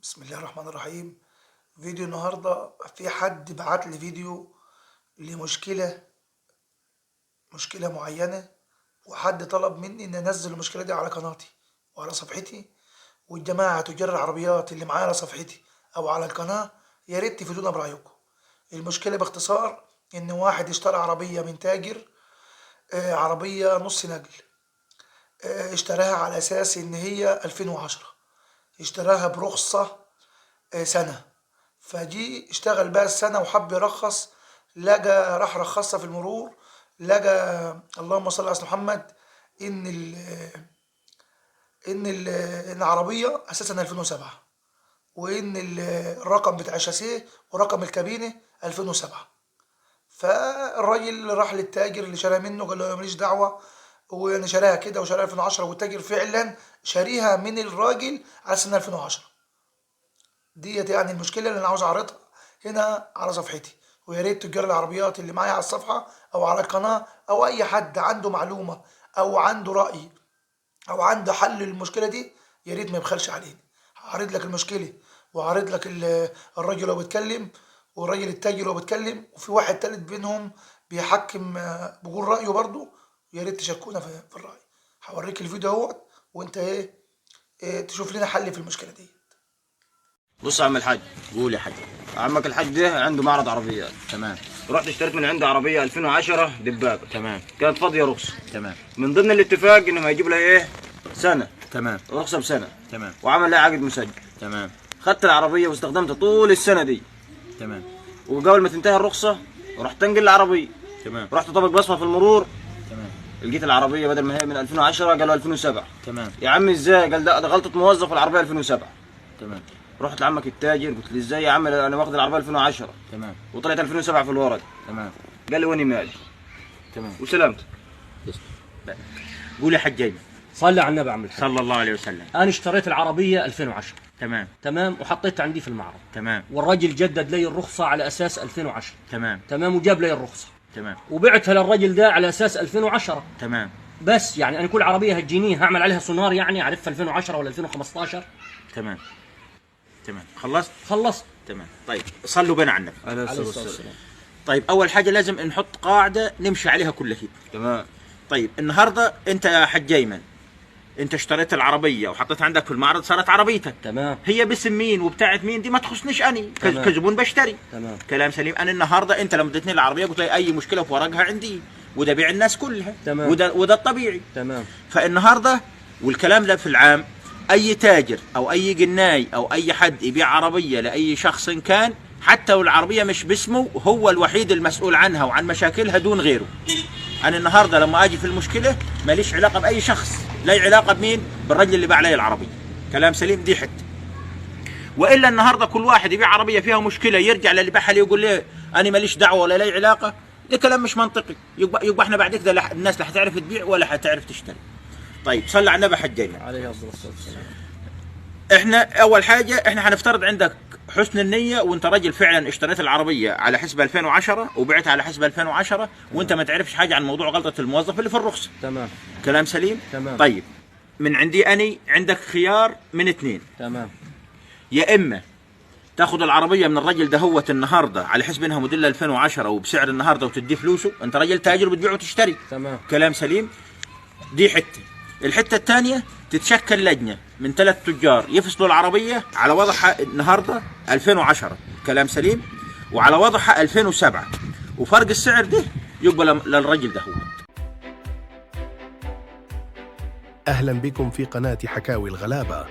بسم الله الرحمن الرحيم. فيديو النهاردة، في حد بعت لي فيديو لمشكلة معينة، وحد طلب مني ان انزل المشكلة دي على قناتي وعلى صفحتي، والجماعة تجار العربيات اللي معايا على صفحتي او على القناة يا ريت تفيدونا برأيكم. المشكلة باختصار ان واحد اشترى عربية من تاجر، عربية نص نقل، اشتراها على اساس ان هي 2010، اشتراها برخصة سنة. فجي اشتغل بقى السنة وحب يرخص، لقى راح رخصها في المرور، لقى اللهم صل على سيدنا محمد ان ان العربية اساسا 2007، وان الرقم بتاع الشاسيه ورقم الكابينة 2007. فالراجل راح للتاجر اللي شراها منه، قال له أنا ماليش دعوة، وانا شاريها كده وشاريها 2010، والتاجر فعلا شاريها من الراجل على سنة 2010 ديت. يعني المشكله اللي انا عاوز اعرضها هنا على صفحتي، ويا ريت تجار العربيات اللي معايا على الصفحه او على القناه او اي حد عنده معلومه او عنده راي او عنده حل للمشكله دي يا ريت ما يبخلش علينا. هعرض لك المشكله، وهعرض لك الراجل وهو بيتكلم، والراجل التاجر وهو بيتكلم، وفي واحد تالت بينهم بيحكم، بيقول رايه برضه. يا ريت تشاركونا في الراي. هوريك الفيديو اهوت، وانت تشوف لنا حل في المشكله دي. بص يا عم الحاج. قول يا حاج. عمك الحاج ده عنده معرض عربيات. تمام. رحت اشتريت من عنده عربيه 2010 دبابه. تمام. كانت فاضيه رخصه. تمام. من ضمن الاتفاق انه ما يجيب لها ايه؟ سنه. تمام. رخصه بسنه. تمام. وعمل لها عقد مسجل. تمام. خدت العربيه واستخدمتها طول السنه دي، تمام. وقبل ما تنتهي الرخصه رحت انقل العربيه. تمام. رحت طبق بصمه في المرور، تمام. لقيت العربيه بدل ما هي من 2010 قالوا 2007. تمام. يا عم ازاي؟ قال ده غلطه موظف، العربيه 2007. تمام. رحت لعمك التاجر قلت له ازاي يا عم انا واخد العربيه 2010 تمام. وطلعت 2007 في الورق. تمام. قال لي واني مالي. تمام. وسلامت. قول يا حاج ايمن. صلى على النبي عم الحاج. صلى الله عليه وسلم. انا اشتريت العربيه 2010. تمام. تمام. وحطيتها عندي في المعرض. تمام. والراجل جدد لي الرخصه على اساس 2010. تمام. تمام. وجاب لي الرخصه. تمام. وبعتها للراجل ده على اساس 2010. تمام. بس يعني انا كل عربيه هتجيني هعمل عليها سونار، يعني اعرفها 2010 ولا 2015. تمام. تمام. خلصت؟ خلصت. تمام. طيب صلوا بنا على النبي. عليه الصلاه والسلام. طيب اول حاجه لازم نحط قاعده نمشي عليها كل شيء. تمام. طيب النهارده انت يا حاج ايمن، انت اشتريت العربيه وحطيتها عندك في المعرض، صارت عربيتك. تمام. هي باسم مين وبتاعت مين دي ما تخصنيش اني تمام. كزبون بشتري. تمام. كلام سليم. انا النهارده انت لما اديتني العربيه قلت لي اي مشكله في ورقها عندي، وده بيع الناس كلها. تمام. وده الطبيعي. تمام. فالنهارده والكلام ده في العام، اي تاجر او اي جناي او اي حد يبيع عربيه لاي شخص كان، حتى والعربيه مش باسمه، هو الوحيد المسؤول عنها وعن مشاكلها دون غيره. انا النهارده لما اجي في المشكله ماليش علاقه باي شخص، لا علاقه بمين؟ بالرجل اللي باع لي العربيه. كلام سليم. دي حته. والا النهارده كل واحد يبيع عربيه فيها مشكله يرجع للي باعها لي يقول لي انا ماليش دعوه ولا لي علاقه، ده كلام مش منطقي. يبقى احنا بعد كده الناس لا هتعرف تبيع ولا هتعرف تشتري. طيب صلى على النبي حج ايمن. عليه الصلاه والسلام. احنا اول حاجه احنا هنفترض عندك حسن النيه، وانت راجل فعلا اشتريت العربيه على حسب 2010 وبعتها على حسب 2010، وانت ما تعرفش حاجه عن موضوع غلطه الموظف اللي في الرخصه. تمام. كلام سليم. تمام. طيب من عندي اني عندك خيار من اثنين. تمام. يا اما تاخذ العربيه من الراجل ده هو النهارده على حسب انها موديل 2010 وبسعر النهارده وتديه فلوسه، انت راجل تاجر وبتبيع وتشتري. تمام. كلام سليم. دي حته. الحته الثانيه تتشكل لجنه من 3 تجار يفصلوا العربيه على وضعها النهارده 2010. كلام سليم. وعلى وضعها 2007، وفرق السعر ده يقبل للرجل ده هو. أهلا بكم في قناة حكاوي الغلابة.